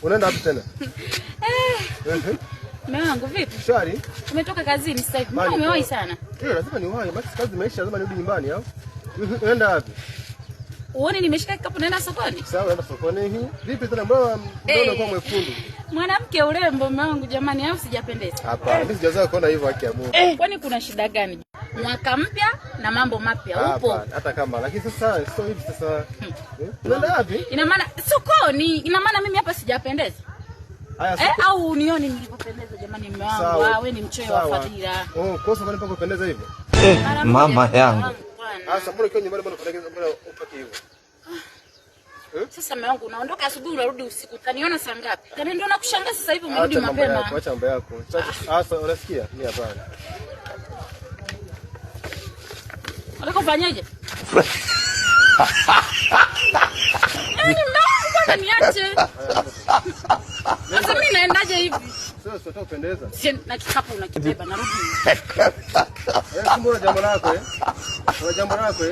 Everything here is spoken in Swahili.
Unaenda wapi tena? Mume wangu vipi? Shwari. Umetoka kazini sasa hivi. Mbona umewahi sana? Lazima niwahi. Basi kazi imeisha, lazima nirudi nyumbani au? Unaenda wapi? Uone nimeshika kikapu naenda sokoni. Sawa, naenda sokoni hii. Vipi tena mbona unakuwa mwekundu? Mwanamke urembo mume wangu jamani, au sijapendeza? Hapana, mimi sijazoea kuona hivyo haki ya Mungu. Kwani kuna shida gani? Mwaka mpya na mambo mapya upo. Hapana, hata kama lakini sasa sio hivi sasa. Unaenda wapi? Ina maana sokoni, ina maana mimi hapa sijapendeza. Au unioni nilipopendeza jamani mume wangu. Wewe ni mchoyo wa fadhila. Kosa kwani pako kupendeza hivyo? Mama yangu. Sasa mbona ukiwa nyumbani mbona upake hivyo? Sasa mume wangu unaondoka asubuhi unarudi usiku. Utaniona saa ngapi? Tena ndio nakushangaa sasa hivi umerudi mapema. Acha mambo yako. Sasa unasikia? Mimi hapana. Unataka kufanyaje? Mbona niache? Sasa mimi naendaje hivi? Sasa sio kupendeza. Na kikapu unakibeba narudi. Mbona jambo lako Una jambo lako